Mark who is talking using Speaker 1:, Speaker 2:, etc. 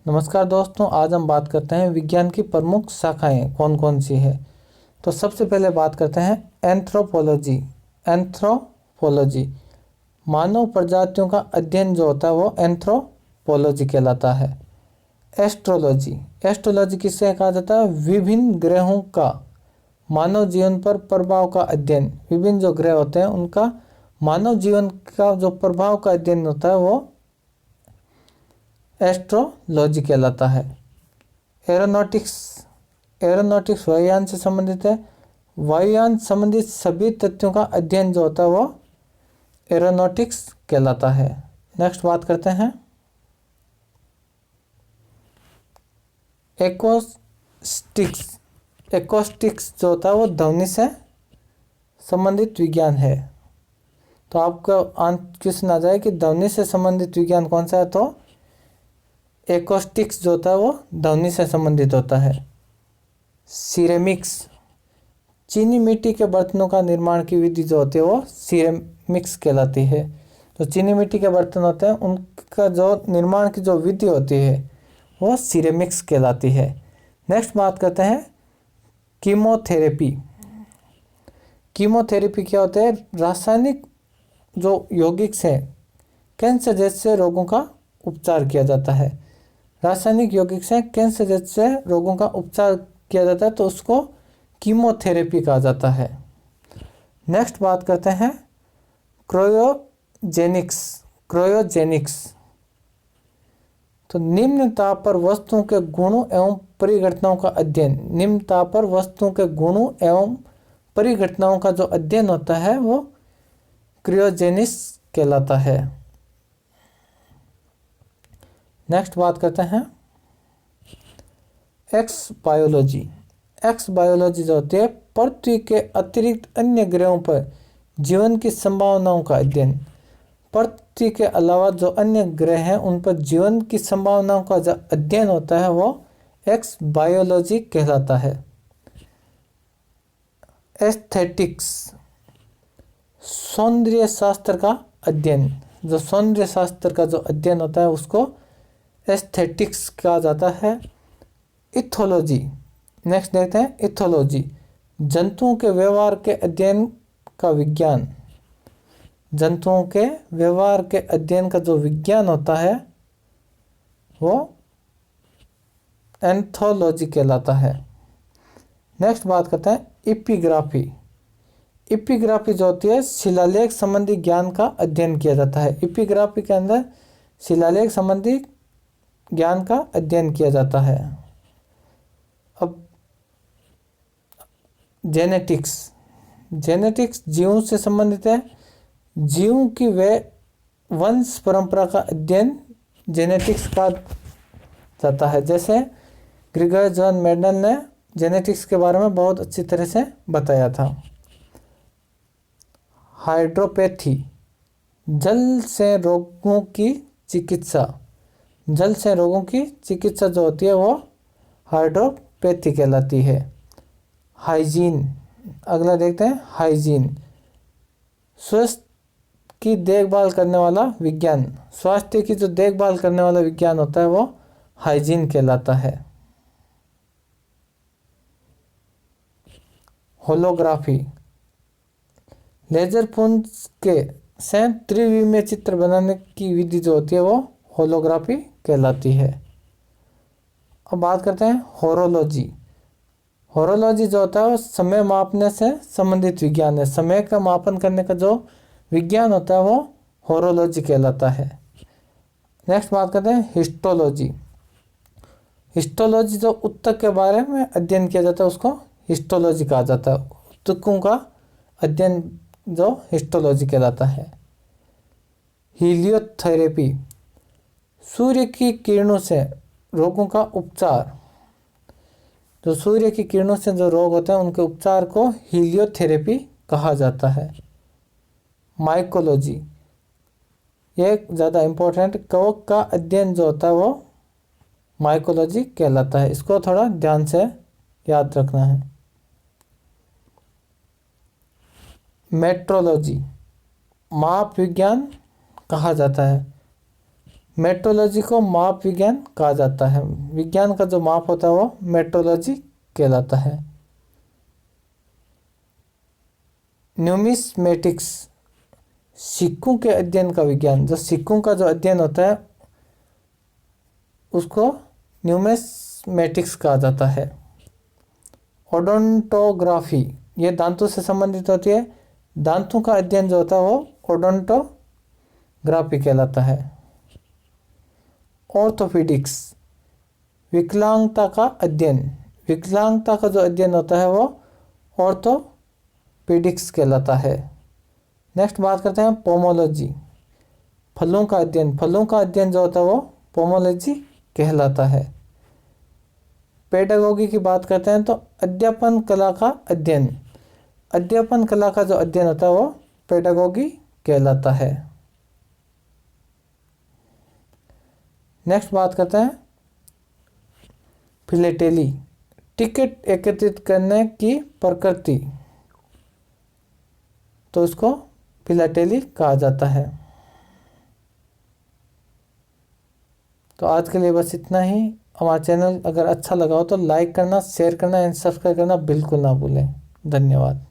Speaker 1: नमस्कार दोस्तों, आज हम बात करते हैं विज्ञान की प्रमुख शाखाएं कौन कौन सी है। तो सबसे पहले बात करते हैं एंथ्रोपोलॉजी। एंथ्रोपोलॉजी मानव प्रजातियों का अध्ययन जो होता है वो एंथ्रोपोलॉजी कहलाता है। एस्ट्रोलॉजी, एस्ट्रोलॉजी किससे कहा जाता है? विभिन्न ग्रहों का मानव जीवन पर प्रभाव का अध्ययन। विभिन्न जो ग्रह होते हैं उनका मानव जीवन का जो प्रभाव का अध्ययन होता है वो एस्ट्रोलॉजी कहलाता है। एरोनॉटिक्स, एरोनॉटिक्स वायुयान से संबंधित है। वायुयान संबंधित सभी तथ्यों का अध्ययन जो होता है वो एरोनॉटिक्स कहलाता है। नेक्स्ट बात करते हैं एक्वास्टिक्स। एक्वास्टिक्स जो होता है वो ध्वनि से संबंधित विज्ञान है। तो आपका क्वेश्चन आ जाए कि ध्वनि से संबंधित विज्ञान कौन सा है, तो एक्वास्टिक्स जो होता है वो ध्वनि से संबंधित होता है। सिरेमिक्स, चीनी मिट्टी के बर्तनों का निर्माण की विधि जो होती है वो सिरेमिक्स कहलाती है। तो चीनी मिट्टी के बर्तन होते हैं उनका जो निर्माण की जो विधि होती है वो सिरेमिक्स कहलाती है। नेक्स्ट बात करते हैं कीमोथेरेपी। कीमोथेरेपी क्या होता है? रासायनिक जो यौगिक हैं कैंसर जैसे रोगों का उपचार किया जाता है। रासायनिक यौगिक से कैंसर जैसे रोगों का उपचार किया जाता है तो उसको कीमोथेरेपी कहा जाता है। नेक्स्ट बात करते हैं क्रायोजेनिक्स। क्रायोजेनिक्स तो निम्न ताप पर वस्तुओं के गुणों एवं परिघटनाओं का अध्ययन। निम्न ताप पर वस्तुओं के गुणों एवं परिघटनाओं का जो अध्ययन होता है वो क्रायोजेनिक्स कहलाता है। नेक्स्ट बात करते हैं एक्स बायोलॉजी। एक्स बायोलॉजी जो होती है पृथ्वी के अतिरिक्त अन्य ग्रहों पर जीवन की संभावनाओं का अध्ययन। पृथ्वी के अलावा जो अन्य ग्रह हैं उन पर जीवन की संभावनाओं का जो अध्ययन होता है वो एक्स बायोलॉजी कहलाता है। एस्थेटिक्स, सौंदर्य शास्त्र का अध्ययन। जो सौंदर्य शास्त्र का जो अध्ययन होता है उसको एस्थेटिक्स कहा जाता है। इथोलॉजी, नेक्स्ट देखते हैं इथोलॉजी, जंतुओं के व्यवहार के अध्ययन का विज्ञान। जंतुओं के व्यवहार के अध्ययन का जो विज्ञान होता है वो एंथोलॉजी कहलाता है। नेक्स्ट बात करते हैं इपिग्राफी। इपिग्राफी जो होती है शिलालेख संबंधी ज्ञान का अध्ययन किया जाता है। इपिग्राफी के अंदर शिलालेख संबंधी ज्ञान का अध्ययन किया जाता है। अब जेनेटिक्स, जेनेटिक्स जीवों से संबंधित है। जीवों की वे वंश परंपरा का अध्ययन जेनेटिक्स कहा जाता है। जैसे ग्रेगर जॉन मेंडल ने जेनेटिक्स के बारे में बहुत अच्छी तरह से बताया था। हाइड्रोपैथी, जल से रोगों की चिकित्सा। जल से रोगों की चिकित्सा जो होती है वो हाइड्रोपैथी कहलाती है। हाइजीन, अगला देखते हैं हाइजीन, स्वास्थ्य की देखभाल करने वाला विज्ञान। स्वास्थ्य की जो देखभाल करने वाला विज्ञान होता है वो हाइजीन कहलाता है। होलोग्राफी, लेजर पुंज के से त्रिविमीय चित्र बनाने की विधि जो होती है वो होलोग्राफी कहलाती है। अब बात करते हैं होरोलॉजी। होरोलॉजी जो होता है वो समय मापने से संबंधित विज्ञान है। समय का मापन करने का जो विज्ञान होता है वो होरोलॉजी कहलाता है। नेक्स्ट बात करते हैं हिस्टोलॉजी। हिस्टोलॉजी जो ऊतक के बारे में अध्ययन किया जाता है उसको हिस्टोलॉजी कहा जाता है। ऊतकों का अध्ययन जो हिस्टोलॉजी कहलाता है। हीलियोथेरेपी, सूर्य की किरणों से रोगों का उपचार। जो सूर्य की किरणों से जो रोग होते हैं उनके उपचार को हीलियोथेरेपी कहा जाता है। माइकोलॉजी, ये ज़्यादा इम्पोर्टेंट, कवक का अध्ययन जो होता है वो माइकोलॉजी कहलाता है। इसको थोड़ा ध्यान से याद रखना है। मेट्रोलॉजी, माप विज्ञान कहा जाता है। मेट्रोलॉजी को माप विज्ञान कहा जाता है। विज्ञान का जो माप होता है वो मेट्रोलॉजी कहलाता है। न्यूमिस्मेटिक्स, सिक्कों के अध्ययन का विज्ञान। जो सिक्कों का जो अध्ययन होता है उसको न्यूमिस्मेटिक्स कहा जाता है। ओडोंटोग्राफी, ये दांतों से संबंधित होती है। दांतों का अध्ययन जो होता है वो ओडोंटोग्राफी कहलाता है। ऑर्थोपेडिक्स, विकलांगता का अध्ययन। विकलांगता का जो अध्ययन होता है वो ऑर्थोपेडिक्स कहलाता है। नेक्स्ट बात करते हैं पोमोलॉजी, फलों का अध्ययन। फलों का अध्ययन जो होता है वो पोमोलॉजी कहलाता है। पेडागोगी की बात करते हैं तो अध्यापन कला का अध्ययन। अध्यापन कला का जो अध्ययन होता है वो पेडागोगी कहलाता है। नेक्स्ट बात करते हैं फिलेटेली, टिकट एकत्रित करने की प्रकृति, तो उसको फिलाटेली कहा जाता है। तो आज के लिए बस इतना ही। हमारा चैनल अगर अच्छा लगा हो तो लाइक करना, शेयर करना एंड सब्सक्राइब करना बिल्कुल ना भूलें। धन्यवाद।